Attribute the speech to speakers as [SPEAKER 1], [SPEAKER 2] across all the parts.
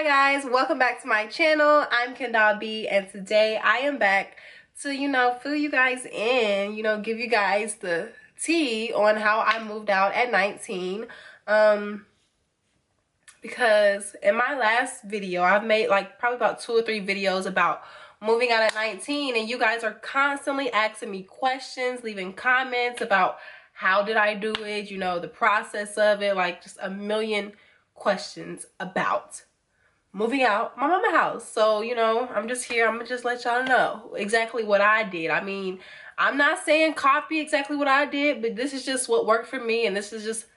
[SPEAKER 1] Hi guys, welcome back to my channel. I'm Kendall B, and today I am back to fill you guys in, give you guys the tea on how I moved out at 19. Because in my last video I've made like probably about 2 or 3 videos about moving out at 19, and you guys are constantly asking me questions, leaving comments about how did I do it, the process of it, like just a million questions about moving out my mama house. So I'm just here, I'm gonna just let y'all know exactly what I did. I mean, I'm not saying copy exactly what I did, but this is just what worked for me, and this is just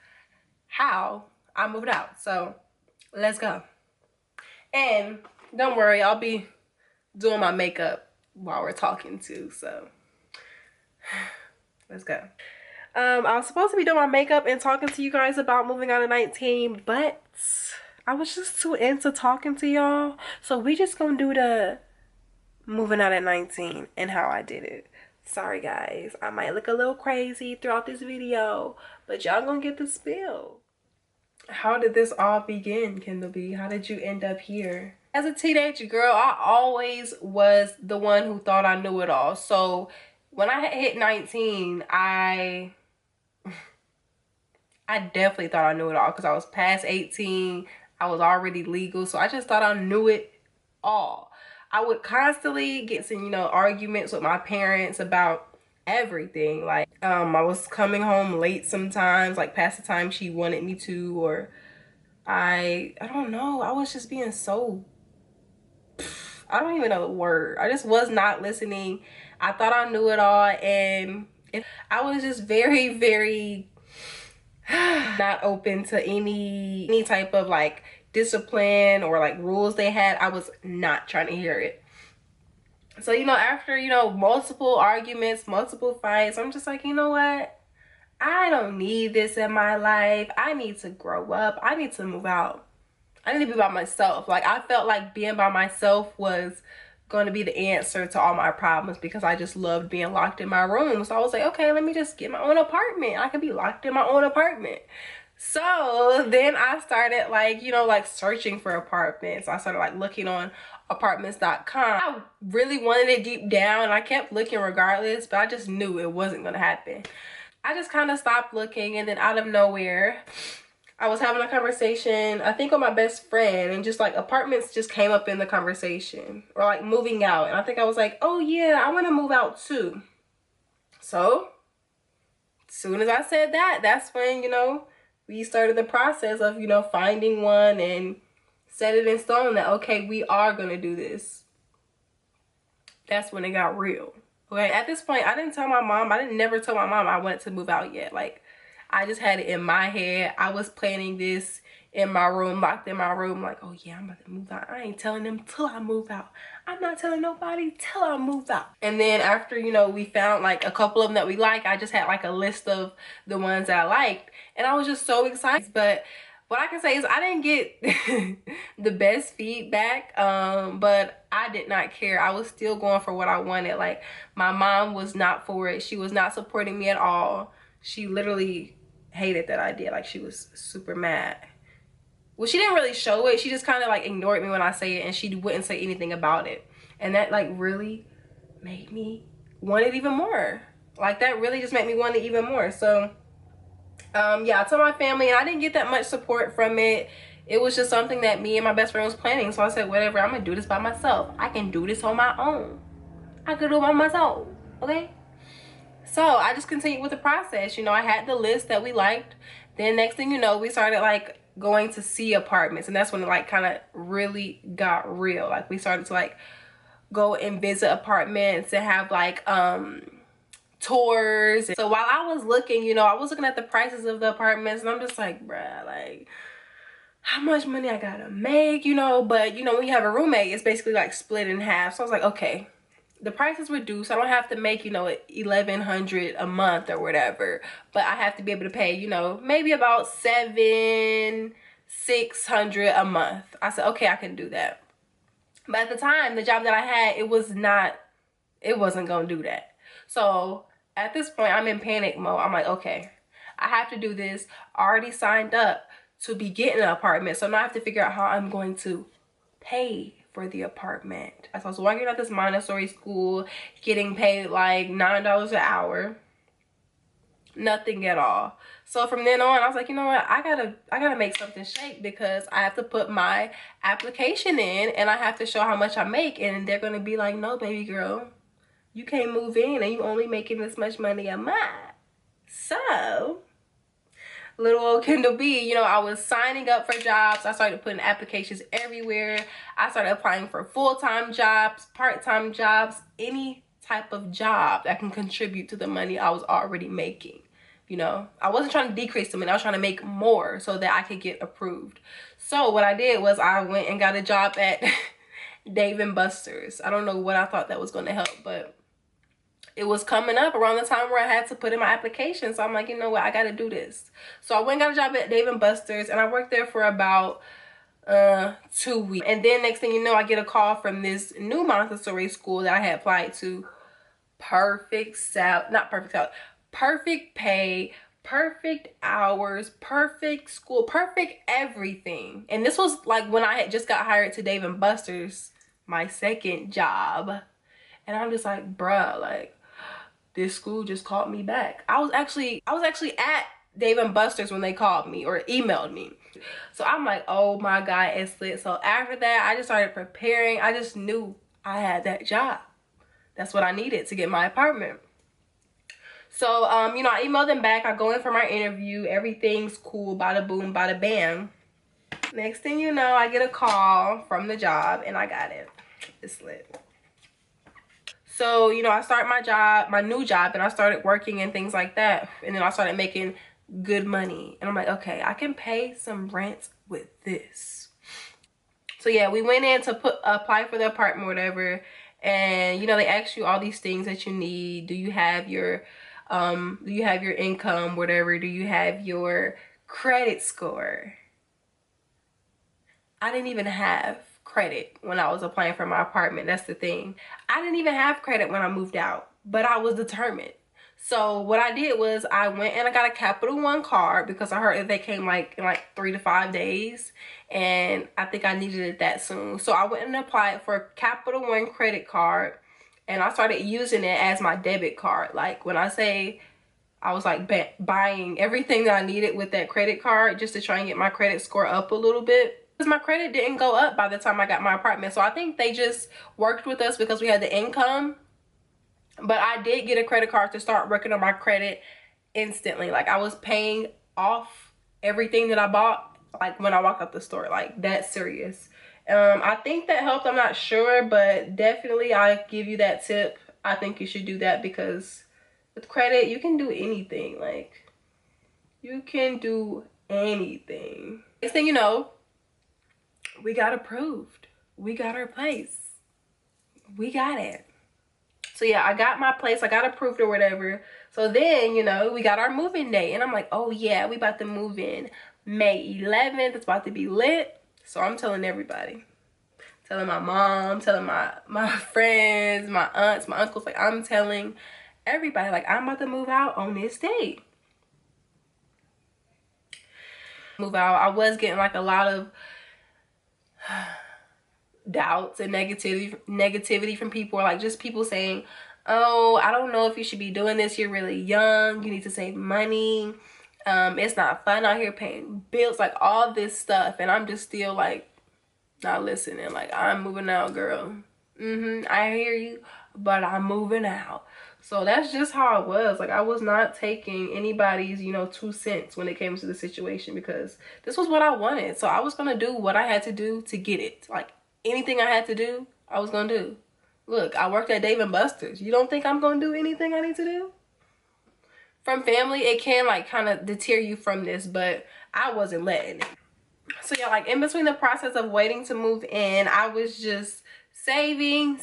[SPEAKER 1] how I moved out. So let's go. And don't worry, I'll be doing my makeup while we're talking too, so let's go. I was supposed to be doing my makeup and talking to you guys about moving out at 19, but I was just too into talking to y'all. So we just gonna do the moving out at 19 and how I did it. Sorry guys, I might look a little crazy throughout this video, but y'all gonna get the spill. How did this all begin, Kendall B? How did you end up here? As a teenage girl, I always was the one who thought I knew it all. So when I hit 19, I definitely thought I knew it all because I was past 18. I was already legal, so I just thought I knew it all. I would constantly get some, arguments with my parents about everything. Like, I was coming home late sometimes, like past the time she wanted me to, or I don't know. I was just being so, I don't even know the word. I just was not listening. I thought I knew it all, and I was just very, very not open to any type of like discipline or like rules they had. I was not trying to hear it. So after multiple arguments, multiple fights, I'm just like, you know what, I don't need this in my life. I need to grow up. I need to move out. I need to be by myself. Like, I felt like being by myself was going to be the answer to all my problems because I just loved being locked in my room. So I was like, okay, let me just get my own apartment. I can be locked in my own apartment. So then I started like searching for apartments. I started like looking on apartments.com. I really wanted it deep down. I kept looking regardless, but I just knew it wasn't going to happen. I just kind of stopped looking, and then out of nowhere, I was having a conversation, I think, with my best friend, and just like apartments just came up in the conversation, or like moving out. And I think I was like, oh yeah, I want to move out too. So as soon as I said that, that's when, we started the process of, finding one and set it in stone that, okay, we are going to do this. That's when it got real. Okay, at this point, I didn't tell my mom. I didn't never tell my mom I wanted to move out yet. Like, I just had it in my head. I was planning this in my room, locked in my room, like, oh yeah, I'm about to move out. I ain't telling them till I move out. I'm not telling nobody till I move out. And then after, we found like a couple of them that we like, I just had like a list of the ones that I liked, and I was just so excited. But what I can say is I didn't get the best feedback, but I did not care. I was still going for what I wanted. Like, my mom was not for it. She was not supporting me at all. She literally hated that idea. Like, she was super mad. Well, she didn't really show it. She just kind of like ignored me when I say it, and she wouldn't say anything about it. And that like really made me want it even more. Like, that really just made me want it even more. So yeah, I told my family, and I didn't get that much support from it. It was just something that me and my best friend was planning. So I said, whatever, I'm gonna do this by myself. I can do this on my own. I could do it by myself, okay? So I just continued with the process. I had the list that we liked. Then next thing you know, we started like going to see apartments, and that's when it like kind of really got real. Like, we started to like go and visit apartments and have like tours. So while I was looking, I was looking at the prices of the apartments, and I'm just like, bruh, like, how much money I gotta make, but when you have a roommate, it's basically like split in half. So I was like, okay, the price is reduced. I don't have to make, $1,100 a month or whatever, but I have to be able to pay, maybe about $600 a month. I said, okay, I can do that. But at the time, the job that I had, it wasn't gonna do that. So at this point, I'm in panic mode. I'm like, okay, I have to do this. I already signed up to be getting an apartment, so now I have to figure out how I'm going to pay for the apartment. So I was working at this Montessori school, getting paid like $9 an hour. Nothing at all. So from then on, I was like, you know what, I gotta make something shake, because I have to put my application in and I have to show how much I make, and they're gonna be like, no, baby girl, you can't move in and you only making this much money a month. So little old Kendall B, you know, I was signing up for jobs. I started putting applications everywhere. I started applying for full-time jobs, part-time jobs, any type of job that can contribute to the money I was already making. You know, I wasn't trying to decrease the money. I was trying to make more so that I could get approved. So what I did was I went and got a job at Dave & Buster's. I don't know what I thought that was going to help, but it was coming up around the time where I had to put in my application. So I'm like, you know what, I got to do this. So I went and got a job at Dave & Buster's, and I worked there for about 2 weeks. And then next thing you know, I get a call from this new Montessori school that I had applied to. Perfect pay, perfect hours, perfect school, perfect everything. And this was like when I had just got hired to Dave & Buster's, my second job. And I'm just like, bruh, like, this school just called me back. I was actually at Dave & Buster's when they called me or emailed me. So I'm like, oh my God, it's lit. So after that, I just started preparing. I just knew I had that job. That's what I needed to get my apartment. So, you know, I emailed them back. I go in for my interview. Everything's cool. Bada boom, bada bam. Next thing you know, I get a call from the job, and I got it. It's lit. So, you know, I started my new job, and I started working and things like that. And then I started making good money. And I'm like, okay, I can pay some rent with this. So yeah, we went in to apply for the apartment or whatever. And, you know, they ask you all these things that you need. Do you have your income, whatever? Do you have your credit score? I didn't even have credit when I was applying for my apartment. That's the thing. I didn't even have credit when I moved out, but I was determined. So what I did was I went and I got a Capital One card, because I heard that they came like in like 3 to 5 days, and I think I needed it that soon. So I went and applied for a Capital One credit card, and I started using it as my debit card. Like, when I say I was like buying everything that I needed with that credit card just to try and get my credit score up a little bit. Because my credit didn't go up by the time I got my apartment. So I think they just worked with us because we had the income. But I did get a credit card to start working on my credit instantly. Like, I was paying off everything that I bought, like, when I walked out the store. Like, that serious. I think that helped. I'm not sure, but definitely I give you that tip. I think you should do that, because with credit, you can do anything. Like, you can do anything. Next thing you know, we got approved. We got our place. We got it. So yeah, I got my place. I got approved or whatever. So then, you know, we got our moving day. And I'm like, oh yeah, we about to move in May 11th. It's about to be lit. So I'm telling everybody. Telling my mom, telling my friends, my aunts, my uncles. Like, I'm telling everybody, like, I'm about to move out on this date. Move out. I was getting like a lot of doubts and negativity from people, or like just people saying, oh, I don't know if you should be doing this, you're really young, you need to save money, it's not fun out here paying bills, like all this stuff. And I'm just still like not listening. Like, I'm moving out, girl. I hear you, but I'm moving out. So that's just how it was. Like, I was not taking anybody's, you know, 2 cents when it came to the situation, because this was what I wanted. So I was gonna do what I had to do to get it. Like, anything I had to do, I was gonna do. Look, I worked at Dave & Buster's. You don't think I'm gonna do anything I need to do? From family, it can like kind of deter you from this, but I wasn't letting it. So yeah, like, in between the process of waiting to move in, I was just saving,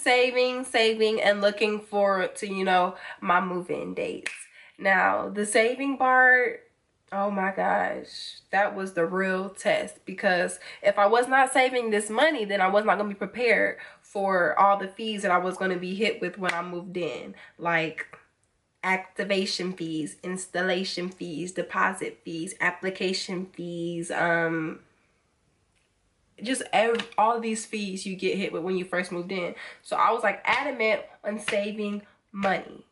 [SPEAKER 1] and looking forward to, you know, my move-in dates. Now, the saving part, oh my gosh, that was the real test, because if I was not saving this money, then I was not going to be prepared for all the fees that I was going to be hit with when I moved in. Like, activation fees, installation fees, deposit fees, application fees, just all of these fees you get hit with when you first moved in. So I was like adamant on saving money.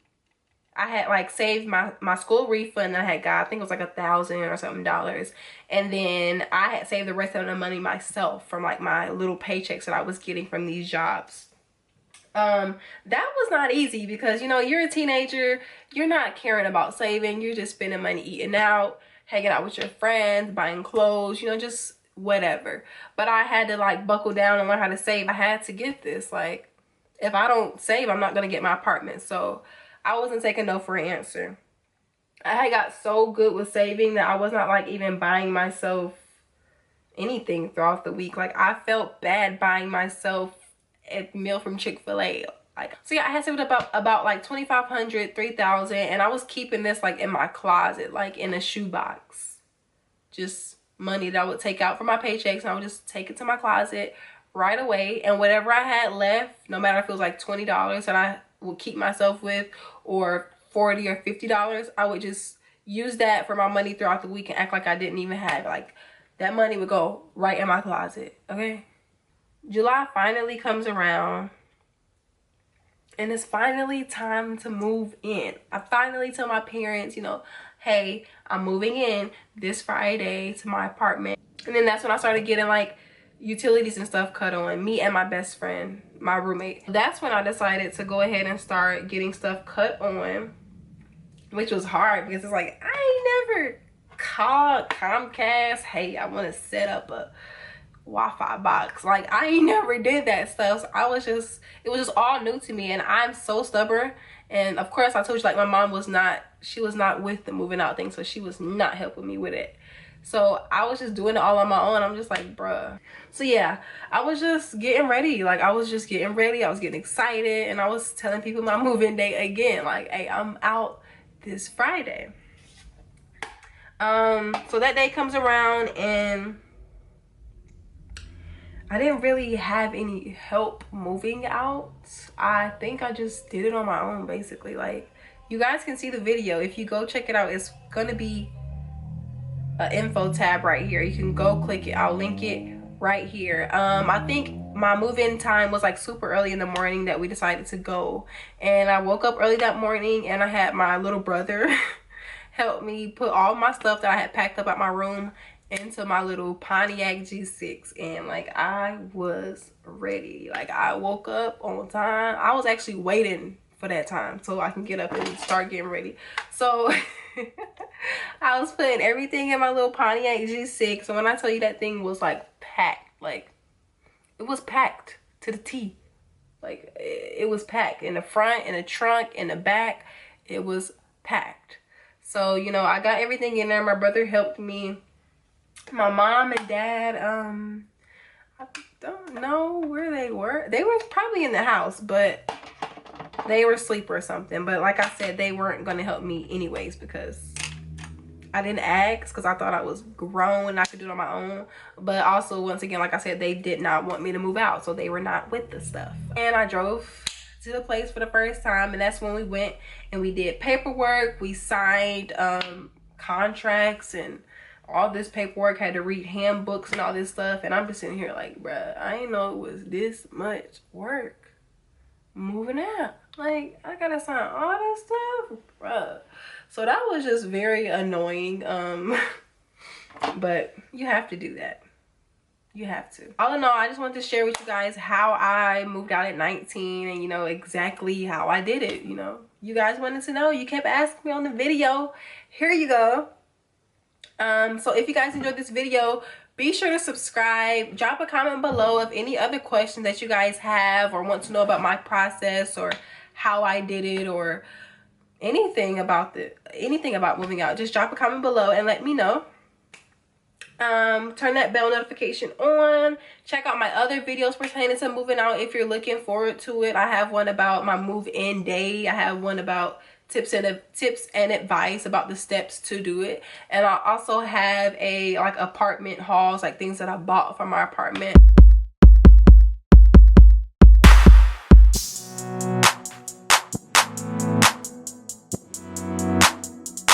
[SPEAKER 1] I had like saved my school refund that I had got. I think it was like $1,000 or something dollars. And then I had saved the rest of the money myself from like my little paychecks that I was getting from these jobs. That was not easy because, you know, you're a teenager, you're not caring about saving, you're just spending money eating out, hanging out with your friends, buying clothes, you know, just whatever. But I had to like buckle down and learn how to save. I had to get this. Like, if I don't save, I'm not gonna get my apartment. So I wasn't taking no for an answer. I had got so good with saving that I was not like even buying myself anything throughout the week. Like, I felt bad buying myself a meal from Chick-fil-A. Like, so yeah, I had saved about like $2,500, $3,000, and I was keeping this like in my closet, like in a shoebox. Just money that I would take out from my paychecks, and I would just take it to my closet right away. And whatever I had left, no matter if it was like $20 that I would keep myself with, or $40 or $50, I would just use that for my money throughout the week and act like I didn't even have it. Like, that money would go right in my closet, okay? July finally comes around, and it's finally time to move in. I finally tell my parents, you know, hey, I'm moving in this Friday to my apartment. And then that's when I started getting like utilities and stuff cut on, me and my best friend, my roommate. That's when I decided to go ahead and start getting stuff cut on, which was hard because it's like, I ain't never called Comcast, hey, I want to set up a Wi-Fi box. Like, I ain't never did that stuff. So it was just all new to me, and I'm so stubborn. And of course, I told you, like, my mom was not with the moving out thing, so she was not helping me with it. So I was just doing it all on my own. I'm just like, bruh. So yeah, I was just getting ready. Like, I was just getting ready. I was getting excited, and I was telling people my move-in date again. Like, hey, I'm out this Friday. So that day comes around, and I didn't really have any help moving out. I think I just did it on my own, basically. Like, you guys can see the video. If you go check it out, it's gonna be an info tab right here. You can go click it. I'll link it right here. I think my move-in time was like super early in the morning that we decided to go. And I woke up early that morning, and I had my little brother help me put all my stuff that I had packed up at my room into my little Pontiac G6, and like, I was ready. Like, I woke up on time. I was actually waiting for that time so I can get up and start getting ready. So I was putting everything in my little Pontiac G6, and when I tell you that thing was like packed, like, it was packed to the T. Like, it was packed in the front, in the trunk, in the back. It was packed. So, you know, I got everything in there. My brother helped me. My mom and dad, I don't know where they were. They were probably in the house, but they were asleep or something. But like I said, they weren't going to help me anyways because I didn't ask, because I thought I was grown and I could do it on my own. But also, once again, like I said, they did not want me to move out, so they were not with the stuff. And I drove to the place for the first time, and that's when we went and we did paperwork. We signed contracts and all this paperwork, had to read handbooks and all this stuff. And I'm just sitting here like, bruh, I didn't know it was this much work moving out. Like, I gotta sign all this stuff, bruh. So that was just very annoying. But you have to do that. You have to. All in all, I just wanted to share with you guys how I moved out at 19, and, you know, exactly how I did it. You know, you guys wanted to know. You kept asking me on the video. Here you go. So if you guys enjoyed this video, be sure to subscribe. Drop a comment below of any other questions that you guys have or want to know about my process or how I did it or anything about moving out. Just drop a comment below and let me know. Turn that bell notification on. Check out my other videos pertaining to moving out if you're looking forward to it. I have one about my move-in day. I have one about tips and advice about the steps to do it. And I also have a like apartment hauls, like things that I bought from my apartment.